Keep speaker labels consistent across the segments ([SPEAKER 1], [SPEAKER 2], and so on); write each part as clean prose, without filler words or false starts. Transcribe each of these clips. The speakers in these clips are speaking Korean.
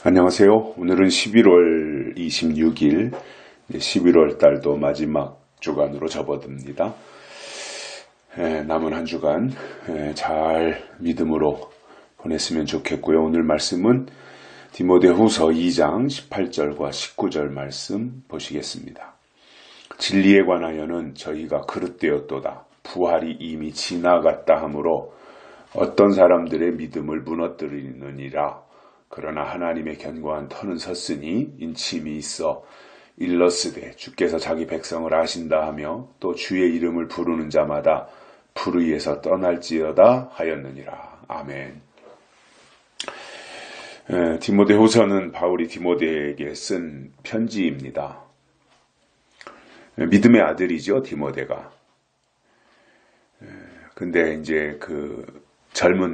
[SPEAKER 1] 안녕하세요. 오늘은 11월 26일, 11월 달도 마지막 주간으로 접어듭니다. 남은 한 주간 잘 믿음으로 보냈으면 좋겠고요. 오늘 말씀은 디모데후서 2장 18절과 19절 말씀 보시겠습니다. 진리에 관하여는 저희가 그릇되었도다. 부활이 이미 지나갔다 하므로 어떤 사람들의 믿음을 무너뜨리느니라. 그러나 하나님의 견고한 터는 섰으니 인침이 있어 일러스되 주께서 자기 백성을 아신다 하며 또 주의 이름을 부르는 자마다 불의에서 떠날지어다 하였느니라. 아멘. 디모데후서는 바울이 디모데에게 쓴 편지입니다. 믿음의 아들이죠, 디모데가. 근데 이제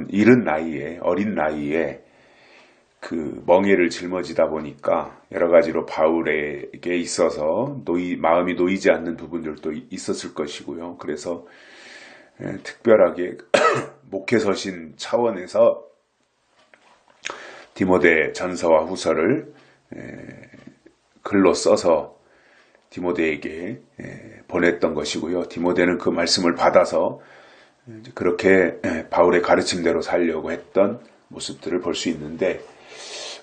[SPEAKER 1] 이른 나이에, 어린 나이에 멍에를 짊어지다 보니까 여러 가지로 바울에게 있어서 마음이 놓이지 않는 부분들도 있었을 것이고요. 그래서 특별하게 목회서신 차원에서 디모데 전서와 후서를 글로 써서 디모데에게 보냈던 것이고요. 디모데는 그 말씀을 받아서 그렇게 바울의 가르침대로 살려고 했던 모습들을 볼 수 있는데,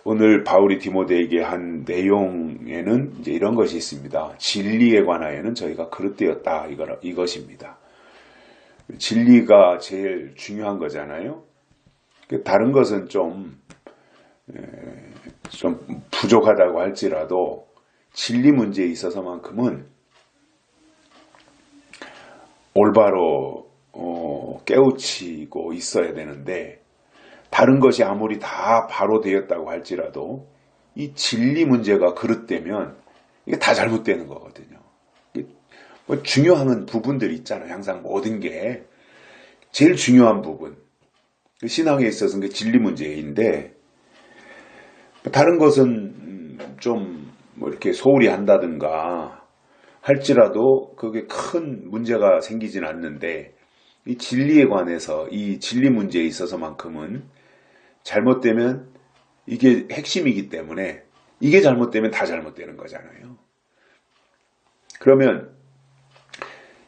[SPEAKER 1] 오늘 바울이 디모데에게 한 내용에는 이제 이런 것이 있습니다. 진리에 관하여는 저희가 그릇되었다, 이것입니다. 진리가 제일 중요한 거잖아요. 다른 것은 좀 부족하다고 할지라도 진리 문제에 있어서만큼은 올바로 깨우치고 있어야 되는데, 다른 것이 아무리 다 바로 되었다고 할지라도 이 진리 문제가 그릇되면 이게 다 잘못되는 거거든요. 중요한 부분들이 있잖아요. 항상 모든 게 제일 중요한 부분, 신앙에 있어서는 진리 문제인데, 다른 것은 좀 이렇게 소홀히 한다든가 할지라도 그게 큰 문제가 생기진 않는데, 이 진리에 관해서 이 진리 문제에 있어서만큼은 잘못되면 이게 핵심이기 때문에 이게 잘못되면 다 잘못되는 거잖아요. 그러면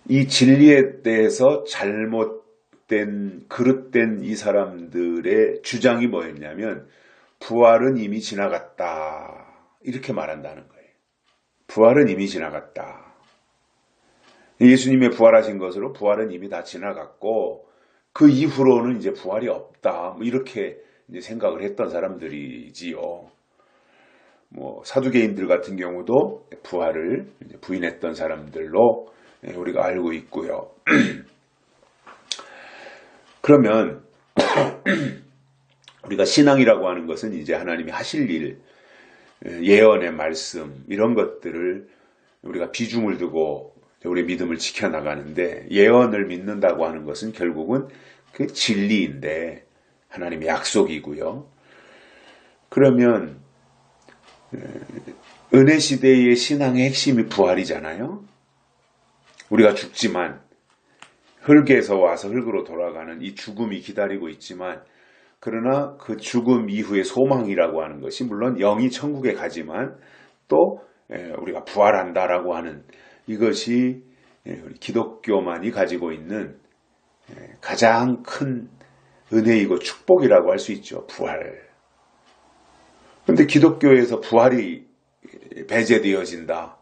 [SPEAKER 1] 이 진리에 대해서 잘못된, 그릇된 이 사람들의 주장이 뭐였냐면 부활은 이미 지나갔다, 이렇게 말한다는 거예요. 부활은 이미 지나갔다. 예수님의 부활하신 것으로 부활은 이미 다 지나갔고 그 이후로는 이제 부활이 없다, 이렇게 이제 생각을 했던 사람들이지요. 사두개인들 같은 경우도 부활을 부인했던 사람들로 우리가 알고 있고요. 그러면 우리가 신앙이라고 하는 것은 이제 하나님이 하실 일, 예언의 말씀, 이런 것들을 우리가 비중을 두고 우리 믿음을 지켜나가는데, 예언을 믿는다고 하는 것은 결국은 그 진리인데 하나님의 약속이고요. 그러면 은혜 시대의 신앙의 핵심이 부활이잖아요. 우리가 죽지만 흙에서 와서 흙으로 돌아가는 이 죽음이 기다리고 있지만, 그러나 그 죽음 이후의 소망이라고 하는 것이 물론 영이 천국에 가지만 또 우리가 부활한다라고 하는 이것이 우리 기독교만이 가지고 있는 가장 큰 은혜이고 축복이라고 할 수 있죠. 부활. 그런데 기독교에서 부활이 배제되어진다,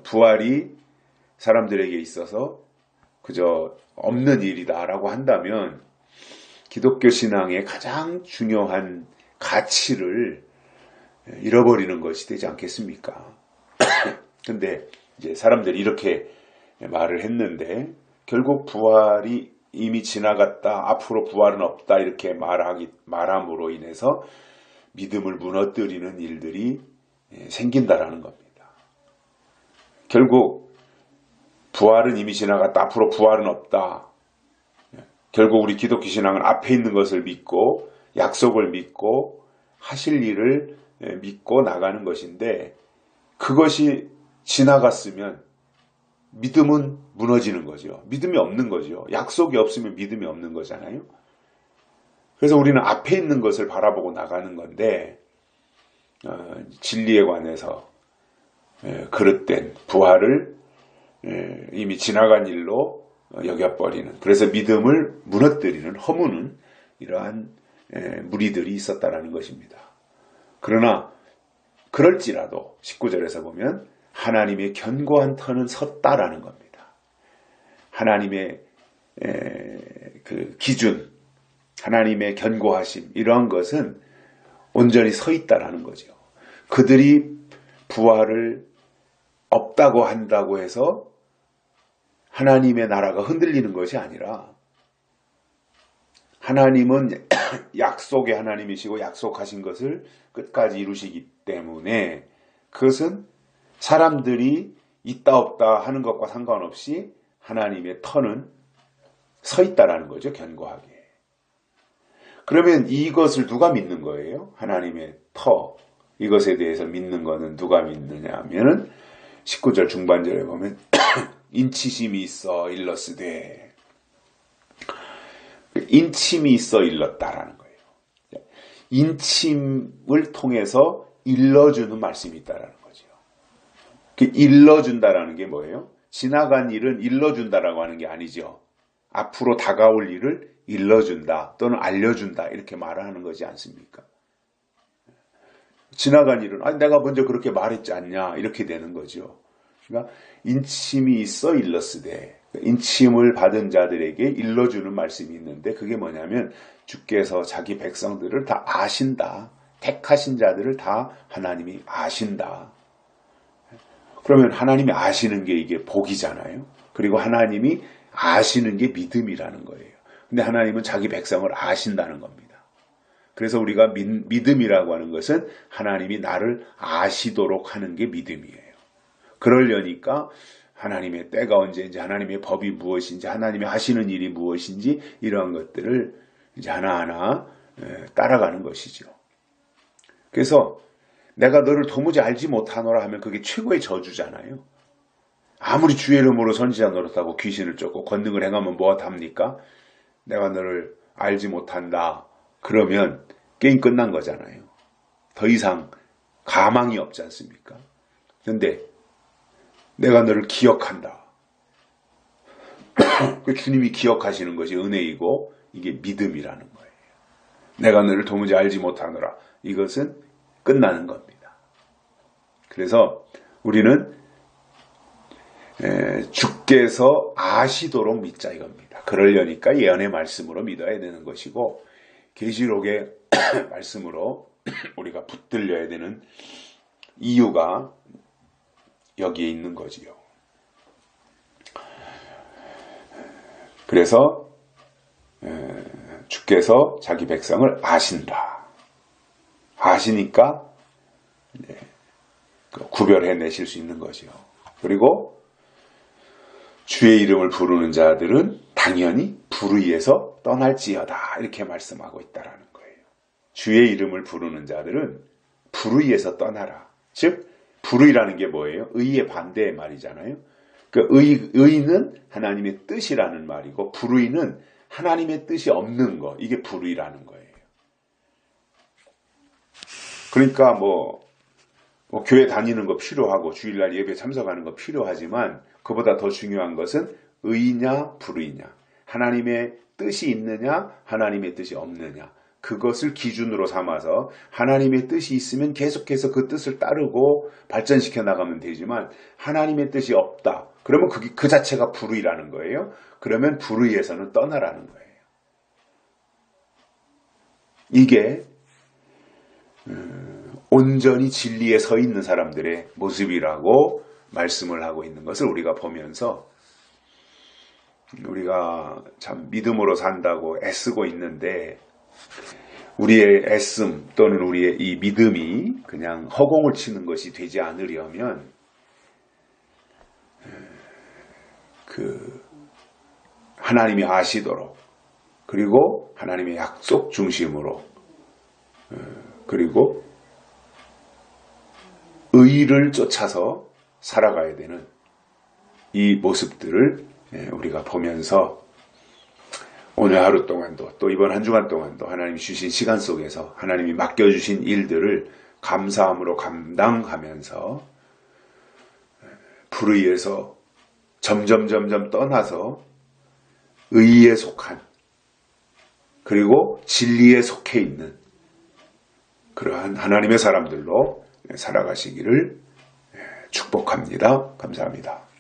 [SPEAKER 1] 부활이 사람들에게 있어서 그저 없는 일이다라고 한다면 기독교 신앙의 가장 중요한 가치를 잃어버리는 것이 되지 않겠습니까? 근데 이제 사람들이 이렇게 말을 했는데, 결국 부활이 이미 지나갔다, 앞으로 부활은 없다, 이렇게 말함으로 인해서 믿음을 무너뜨리는 일들이 생긴다라는 겁니다. 결국 부활은 이미 지나갔다, 앞으로 부활은 없다. 결국 우리 기독교 신앙은 앞에 있는 것을 믿고 약속을 믿고 하실 일을 믿고 나가는 것인데, 그것이 지나갔으면 믿음은 무너지는 거죠. 믿음이 없는 거죠. 약속이 없으면 믿음이 없는 거잖아요. 그래서 우리는 앞에 있는 것을 바라보고 나가는 건데, 진리에 관해서 그릇된 부활을 이미 지나간 일로 여겨버리는, 그래서 믿음을 무너뜨리는, 허무는 이러한 무리들이 있었다라는 것입니다. 그러나 그럴지라도 19절에서 보면 하나님의 견고한 터는 섰다라는 겁니다. 하나님의 그 기준, 하나님의 견고하심, 이러한 것은 온전히 서 있다라는 거죠. 그들이 부활을 없다고 한다고 해서 하나님의 나라가 흔들리는 것이 아니라, 하나님은 약속의 하나님이시고 약속하신 것을 끝까지 이루시기 때문에 그것은 사람들이 있다 없다 하는 것과 상관없이 하나님의 터는 서 있다라는 거죠. 견고하게. 그러면 이것을 누가 믿는 거예요? 하나님의 터, 이것에 대해서 믿는 거는 누가 믿느냐 하면은 19절 중반절에 보면 인치심이 있어 일렀으되, 인침이 있어 일렀다라는 거예요. 인침을 통해서 일러주는 말씀이 있다라는 거죠. 일러준다라는 게 뭐예요? 지나간 일은 일러준다라고 하는 게 아니죠. 앞으로 다가올 일을 일러준다 또는 알려준다 이렇게 말을 하는 거지 않습니까? 지나간 일은 내가 먼저 그렇게 말했지 않냐 이렇게 되는 거죠. 그러니까 인침이 있어 일렀으되, 인침을 받은 자들에게 일러주는 말씀이 있는데, 그게 뭐냐면 주께서 자기 백성들을 다 아신다. 택하신 자들을 다 하나님이 아신다. 그러면 하나님이 아시는 게 이게 복이잖아요. 그리고 하나님이 아시는 게 믿음이라는 거예요. 근데 하나님은 자기 백성을 아신다는 겁니다. 그래서 우리가 믿음이라고 하는 것은 하나님이 나를 아시도록 하는 게 믿음이에요. 그러려니까 하나님의 때가 언제인지, 하나님의 법이 무엇인지, 하나님이 하시는 일이 무엇인지, 이러한 것들을 이제 하나하나 따라가는 것이죠. 그래서 내가 너를 도무지 알지 못하노라 하면 그게 최고의 저주잖아요. 아무리 주의 이름으로 선지자 노릇하고 귀신을 쫓고 권능을 행하면 뭐합니까? 내가 너를 알지 못한다. 그러면 게임 끝난 거잖아요. 더 이상 가망이 없지 않습니까? 그런데 내가 너를 기억한다. 그 주님이 기억하시는 것이 은혜이고 이게 믿음이라는 거예요. 내가 너를 도무지 알지 못하노라. 이것은 끝나는 겁니다. 그래서 우리는 주께서 아시도록 믿자 이겁니다. 그러려니까 예언의 말씀으로 믿어야 되는 것이고, 계시록의 말씀으로 우리가 붙들려야 되는 이유가 여기에 있는 거지요. 그래서 주께서 자기 백성을 아신다. 아시니까 구별해내실 수 있는 거죠. 그리고 주의 이름을 부르는 자들은 당연히 불의에서 떠날지어다 이렇게 말씀하고 있다라는 거예요. 주의 이름을 부르는 자들은 불의에서 떠나라. 즉 불의라는 게 뭐예요? 의의 반대의 말이잖아요. 그 의는 하나님의 뜻이라는 말이고, 불의는 하나님의 뜻이 없는 거, 이게 불의라는 거예요. 그러니까 교회 다니는 거 필요하고 주일날 예배 참석하는 거 필요하지만, 그보다 더 중요한 것은 의냐 불의냐, 하나님의 뜻이 있느냐 하나님의 뜻이 없느냐, 그것을 기준으로 삼아서 하나님의 뜻이 있으면 계속해서 그 뜻을 따르고 발전시켜 나가면 되지만, 하나님의 뜻이 없다 그러면 그 자체가 불의라는 거예요. 그러면 불의에서는 떠나라는 거예요. 이게 온전히 진리에 서 있는 사람들의 모습이라고 말씀을 하고 있는 것을 우리가 보면서, 우리가 참 믿음으로 산다고 애쓰고 있는데 우리의 애씀 또는 우리의 이 믿음이 그냥 허공을 치는 것이 되지 않으려면 하나님이 아시도록, 그리고 하나님의 약속 중심으로, 그리고 의를 쫓아서 살아가야 되는 이 모습들을 우리가 보면서 오늘 하루 동안도 또 이번 한 주간 동안도 하나님이 주신 시간 속에서 하나님이 맡겨주신 일들을 감사함으로 감당하면서 불의에서 점점 떠나서 의에 속한 그리고 진리에 속해 있는 그러한 하나님의 사람들로 살아가시기를 축복합니다. 감사합니다.